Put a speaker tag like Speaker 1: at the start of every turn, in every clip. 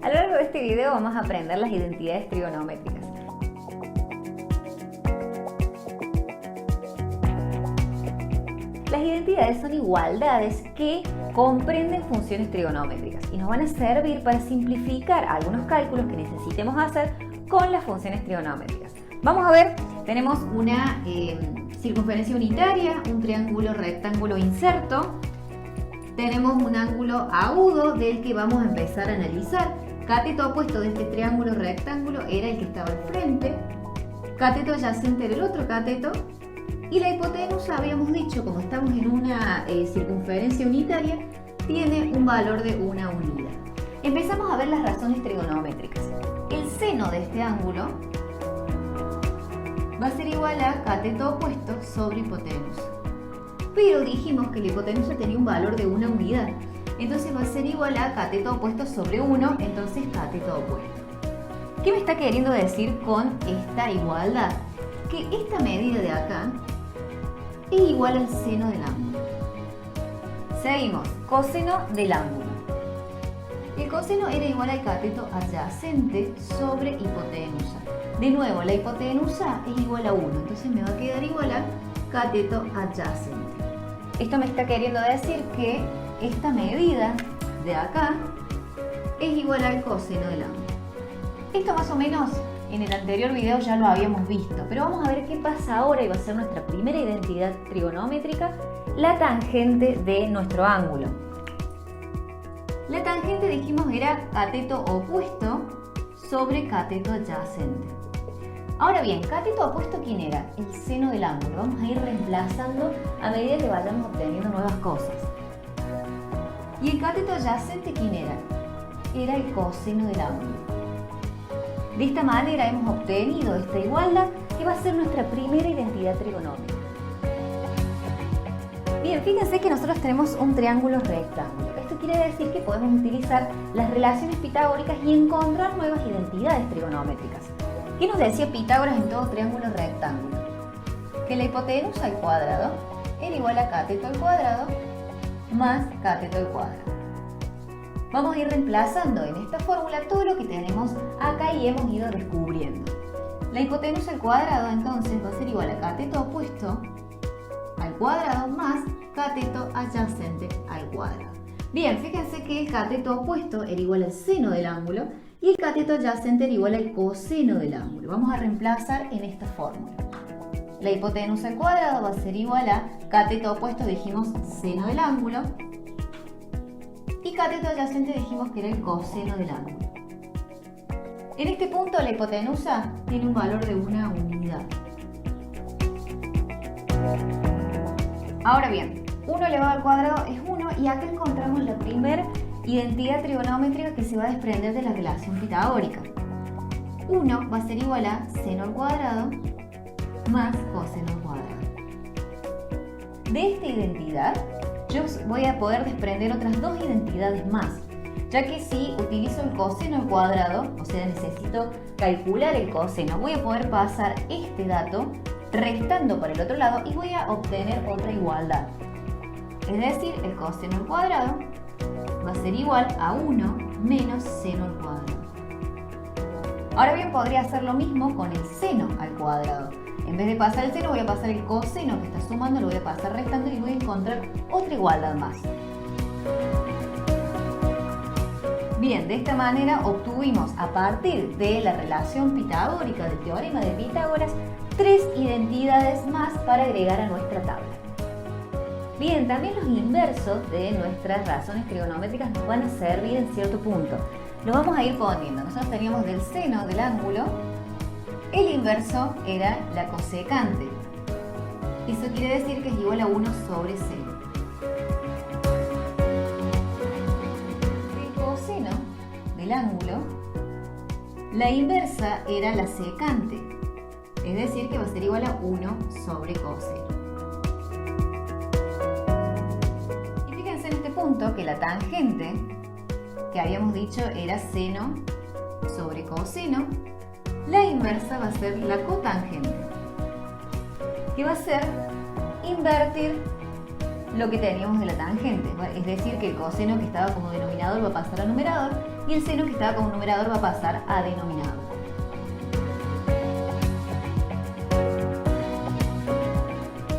Speaker 1: A lo largo de este video vamos a aprender las identidades trigonométricas. Las identidades son igualdades que comprenden funciones trigonométricas y nos van a servir para simplificar algunos cálculos que necesitemos hacer con las funciones trigonométricas. Vamos a ver, tenemos una circunferencia unitaria, un triángulo rectángulo inserto, tenemos un ángulo agudo del que vamos a empezar a analizar. Cateto opuesto de este triángulo rectángulo era el que estaba al frente, cateto adyacente era el otro cateto, y la hipotenusa, habíamos dicho, como estamos en una circunferencia unitaria, tiene un valor de una unidad. Empezamos a ver las razones trigonométricas. El seno de este ángulo va a ser igual a cateto opuesto sobre hipotenusa. Pero dijimos que la hipotenusa tenía un valor de una unidad. Entonces va a ser igual a cateto opuesto sobre 1, entonces cateto opuesto. ¿Qué me está queriendo decir con esta igualdad? Que esta medida de acá es igual al seno del ángulo. Seguimos, coseno del ángulo. El coseno era igual al cateto adyacente sobre hipotenusa. De nuevo, la hipotenusa es igual a 1, entonces me va a quedar igual a cateto adyacente. Esto me está queriendo decir que esta medida de acá es igual al coseno del ángulo. Esto más o menos en el anterior video ya lo habíamos visto, pero vamos a ver qué pasa ahora y va a ser nuestra primera identidad trigonométrica, la tangente de nuestro ángulo. La tangente dijimos era cateto opuesto sobre cateto adyacente. Ahora bien, cateto opuesto, ¿quién era? El seno del ángulo. Vamos a ir reemplazando a medida que vayamos obteniendo nuevas cosas. ¿Y el cateto adyacente quién era? Era el coseno del ángulo. De esta manera hemos obtenido esta igualdad que va a ser nuestra primera identidad trigonómetrica. Bien, fíjense que nosotros tenemos un triángulo rectángulo. Esto quiere decir que podemos utilizar las relaciones pitagóricas y encontrar nuevas identidades trigonométricas. ¿Qué nos decía Pitágoras en todo triángulo rectángulo? Que la hipotenusa al cuadrado era igual a cateto al cuadrado más cateto al cuadrado. Vamos a ir reemplazando en esta fórmula todo lo que tenemos acá y hemos ido descubriendo. La hipotenusa al cuadrado entonces va a ser igual a cateto opuesto al cuadrado más cateto adyacente al cuadrado. Bien, fíjense que el cateto opuesto era igual al seno del ángulo y el cateto adyacente era igual al coseno del ángulo. Vamos a reemplazar en esta fórmula. La hipotenusa al cuadrado va a ser igual a cateto opuesto, dijimos seno del ángulo, y cateto adyacente dijimos que era el coseno del ángulo. En este punto la hipotenusa tiene un valor de una unidad. Ahora bien, 1 elevado al cuadrado es 1 y acá encontramos la primera identidad trigonométrica que se va a desprender de la relación pitagórica. 1 va a ser igual a seno al cuadrado más coseno al cuadrado. De esta identidad yo voy a poder desprender otras dos identidades más, ya que si utilizo el coseno al cuadrado, o sea necesito calcular el coseno, voy a poder pasar este dato restando por el otro lado y voy a obtener otra igualdad. Es decir, el coseno al cuadrado va a ser igual a 1 menos seno al cuadrado. Ahora bien, podría hacer lo mismo con el seno al cuadrado. En vez de pasar el seno, voy a pasar el coseno que está sumando, lo voy a pasar restando y voy a encontrar otra igualdad más. Bien, de esta manera obtuvimos a partir de la relación pitagórica del teorema de Pitágoras 3 identidades más para agregar a nuestra tabla. Bien, también los inversos de nuestras razones trigonométricas nos van a servir en cierto punto. Lo vamos a ir poniendo. Nosotros teníamos del seno del ángulo, el inverso era la cosecante. Eso quiere decir que es igual a 1 sobre seno. El coseno del ángulo, la inversa era la secante. Es decir, que va a ser igual a 1 sobre coseno. Y fíjense en este punto que la tangente, que habíamos dicho era seno sobre coseno, la inversa va a ser la cotangente, que va a ser invertir lo que teníamos de la tangente. Es decir, que el coseno que estaba como denominador va a pasar a numerador y el seno que estaba como numerador va a pasar a denominador.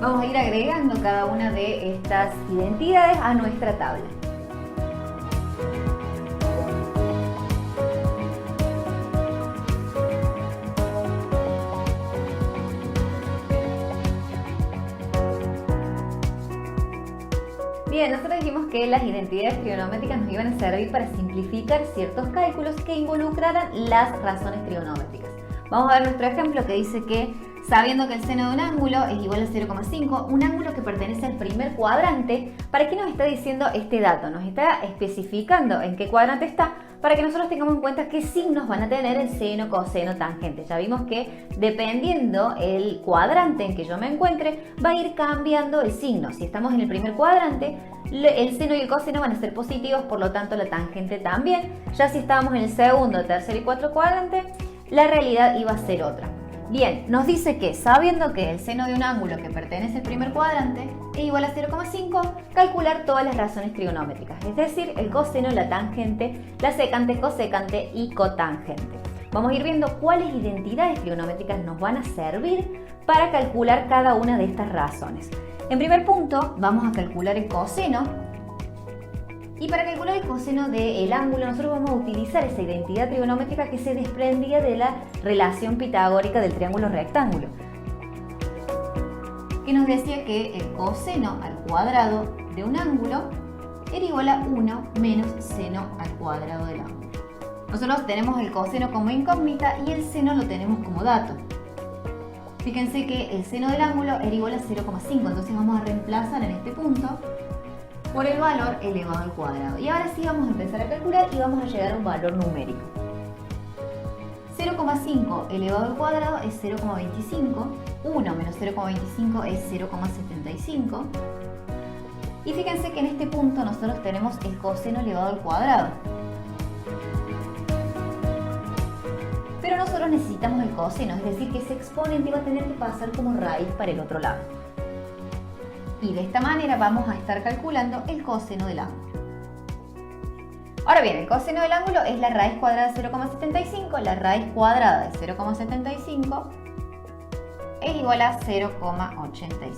Speaker 1: Vamos a ir agregando cada una de estas identidades a nuestra tabla. Bien, nosotros dijimos que las identidades trigonométricas nos iban a servir para simplificar ciertos cálculos que involucraran las razones trigonométricas. Vamos a ver nuestro ejemplo que dice que, sabiendo que el seno de un ángulo es igual a 0,5, un ángulo que pertenece al primer cuadrante, ¿para qué nos está diciendo este dato? Nos está especificando en qué cuadrante está para que nosotros tengamos en cuenta qué signos van a tener el seno, coseno, tangente. Ya vimos que dependiendo el cuadrante en que yo me encuentre, va a ir cambiando el signo. Si estamos en el primer cuadrante, el seno y el coseno van a ser positivos, por lo tanto la tangente también. Ya si estábamos en el segundo, tercer y cuarto cuadrante, la realidad iba a ser otra. Bien, nos dice que sabiendo que el seno de un ángulo que pertenece al primer cuadrante es igual a 0,5, calcular todas las razones trigonométricas, es decir, el coseno, la tangente, la secante, cosecante y cotangente. Vamos a ir viendo cuáles identidades trigonométricas nos van a servir para calcular cada una de estas razones. En primer punto, vamos a calcular el coseno. Y para calcular el coseno del ángulo, nosotros vamos a utilizar esa identidad trigonométrica que se desprendía de la relación pitagórica del triángulo rectángulo, que nos decía que el coseno al cuadrado de un ángulo era igual a 1 menos seno al cuadrado del ángulo. Nosotros tenemos el coseno como incógnita y el seno lo tenemos como dato. Fíjense que el seno del ángulo era igual a 0,5, entonces vamos a reemplazar en este punto por el valor elevado al cuadrado. Y ahora sí vamos a empezar a calcular y vamos a llegar a un valor numérico. 0,5 elevado al cuadrado es 0,25, 1 menos 0,25 es 0,75. Y fíjense que en este punto nosotros tenemos el coseno elevado al cuadrado. Pero nosotros necesitamos el coseno, es decir, que ese exponente va a tener que pasar como raíz para el otro lado. Y de esta manera vamos a estar calculando el coseno del ángulo. Ahora bien, el coseno del ángulo es la raíz cuadrada de 0,75, la raíz cuadrada de 0,75 es igual a 0,86.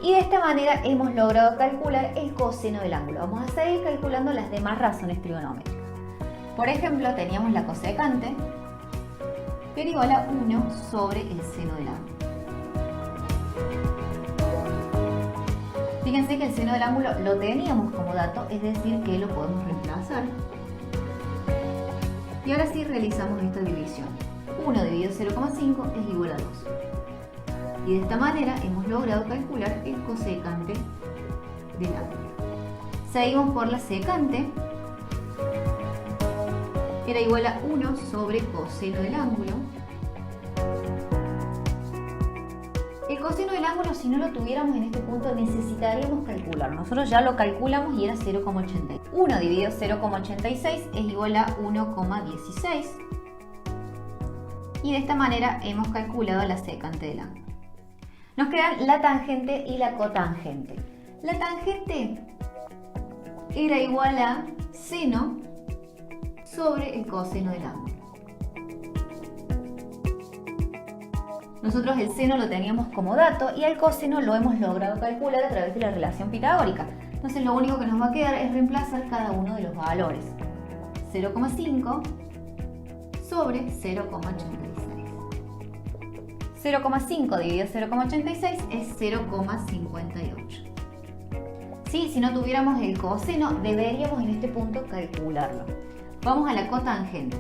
Speaker 1: Y de esta manera hemos logrado calcular el coseno del ángulo. Vamos a seguir calculando las demás razones trigonométricas. Por ejemplo, teníamos la cosecante, que era igual a 1 sobre el seno del ángulo. Fíjense que el seno del ángulo lo teníamos como dato, es decir, que lo podemos reemplazar. Y ahora sí realizamos esta división. 1 dividido 0,5 es igual a 2. Y de esta manera hemos logrado calcular el cosecante del ángulo. Seguimos por la secante, que era igual a 1 sobre coseno del ángulo. El coseno del ángulo, si no lo tuviéramos en este punto, necesitaríamos calcular. Nosotros ya lo calculamos y era 0,86. 1 dividido 0,86 es igual a 1,16. Y de esta manera hemos calculado la secante del ángulo. Nos quedan la tangente y la cotangente. La tangente era igual a seno sobre el coseno del ángulo. Nosotros el seno lo teníamos como dato y el coseno lo hemos logrado calcular a través de la relación pitagórica. Entonces lo único que nos va a quedar es reemplazar cada uno de los valores. 0,5 sobre 0,86. 0,5 dividido 0,86 es 0,58. Sí, si no tuviéramos el coseno, deberíamos en este punto calcularlo. Vamos a la cotangente.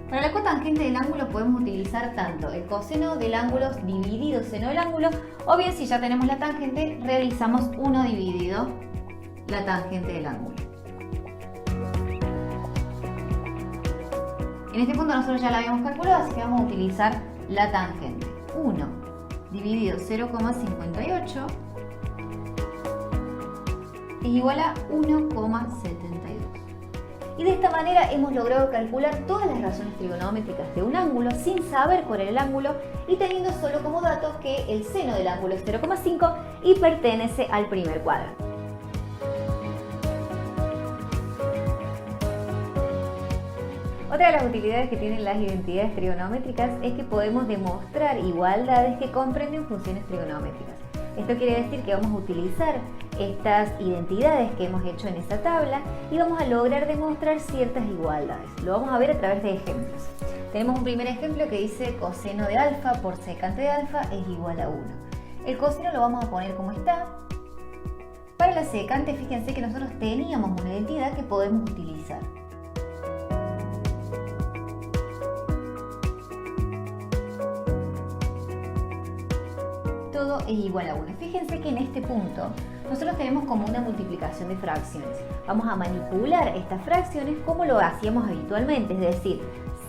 Speaker 1: Para la cotangente del ángulo podemos utilizar tanto el coseno del ángulo dividido seno del ángulo, o bien si ya tenemos la tangente, realizamos 1 dividido la tangente del ángulo. En este punto nosotros ya la habíamos calculado, así que vamos a utilizar la tangente. 1 dividido 0,58 es igual a 1,72. Y de esta manera hemos logrado calcular todas las razones trigonométricas de un ángulo sin saber cuál era el ángulo y teniendo solo como dato que el seno del ángulo es 0,5 y pertenece al primer cuadrado. Otra de las utilidades que tienen las identidades trigonométricas es que podemos demostrar igualdades que comprenden funciones trigonométricas. Esto quiere decir que vamos a utilizar estas identidades que hemos hecho en esta tabla y vamos a lograr demostrar ciertas igualdades. Lo vamos a ver a través de ejemplos. Tenemos un primer ejemplo que dice coseno de alfa por secante de alfa es igual a 1. El coseno lo vamos a poner como está. Para la secante, fíjense que nosotros teníamos una identidad que podemos utilizar. Todo es igual a 1. Fíjense que en este punto nosotros tenemos como una multiplicación de fracciones. Vamos a manipular estas fracciones como lo hacíamos habitualmente, es decir,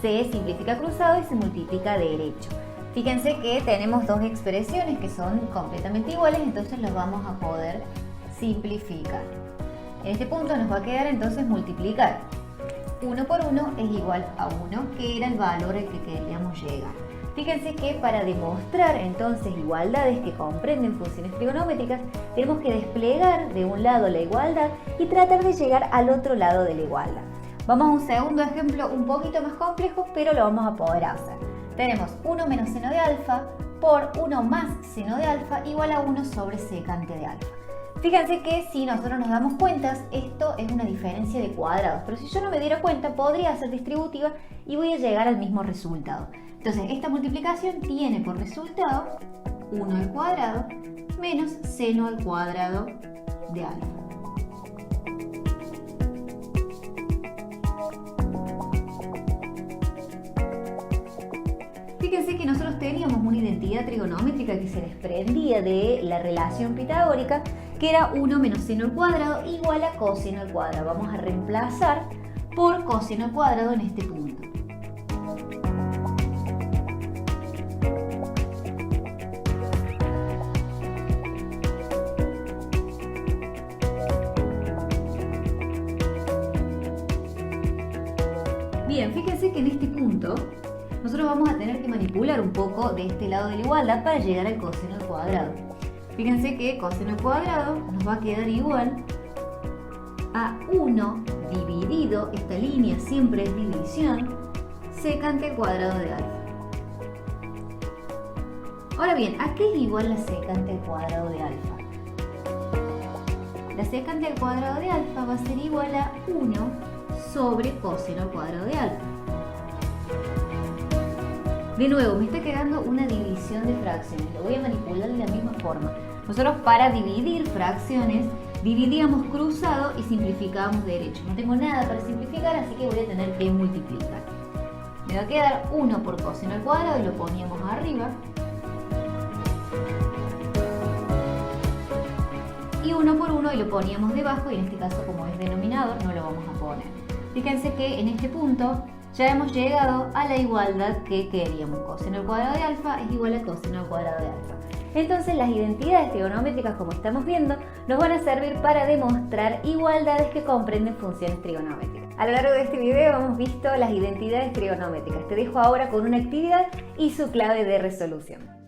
Speaker 1: se simplifica cruzado y se multiplica derecho. Fíjense que tenemos dos expresiones que son completamente iguales, entonces los vamos a poder simplificar. En este punto nos va a quedar entonces multiplicar. 1 por 1 es igual a 1, que era el valor al que queríamos llegar. Fíjense que para demostrar entonces igualdades que comprenden funciones trigonométricas, tenemos que desplegar de un lado la igualdad y tratar de llegar al otro lado de la igualdad. Vamos a un segundo ejemplo un poquito más complejo, pero lo vamos a poder hacer. Tenemos 1 menos seno de alfa por 1 más seno de alfa igual a 1 sobre secante de alfa. Fíjense que si nosotros nos damos cuenta, esto es una diferencia de cuadrados, pero si yo no me diera cuenta podría ser distributiva y voy a llegar al mismo resultado. Entonces esta multiplicación tiene por resultado 1 al cuadrado menos seno al cuadrado de alfa. Fíjense que nosotros teníamos una identidad trigonométrica que se desprendía de la relación pitagórica, que era 1 menos seno al cuadrado igual a coseno al cuadrado. Vamos a reemplazar por coseno al cuadrado en este punto. Bien, fíjense que en este punto nosotros vamos a tener que manipular un poco de este lado de la igualdad para llegar al coseno al cuadrado. Fíjense que coseno al cuadrado nos va a quedar igual a 1 dividido, esta línea siempre es división, secante al cuadrado de alfa. Ahora bien, ¿a qué es igual la secante al cuadrado de alfa? La secante al cuadrado de alfa va a ser igual a 1 sobre coseno al cuadrado de alfa. De nuevo, me está quedando una división de fracciones. Lo voy a manipular de la misma forma. Nosotros para dividir fracciones, dividíamos cruzado y simplificábamos derecho. No tengo nada para simplificar, así que voy a tener que multiplicar. Me va a quedar 1 por coseno al cuadrado y lo poníamos arriba. Y 1 por 1 y lo poníamos debajo, y en este caso, como es denominador, no lo vamos a poner. Fíjense que en este punto ya hemos llegado a la igualdad que queríamos. Coseno al cuadrado de alfa es igual a coseno al cuadrado de alfa. Entonces las identidades trigonométricas, como estamos viendo, nos van a servir para demostrar igualdades que comprenden funciones trigonométricas. A lo largo de este video hemos visto las identidades trigonométricas. Te dejo ahora con una actividad y su clave de resolución.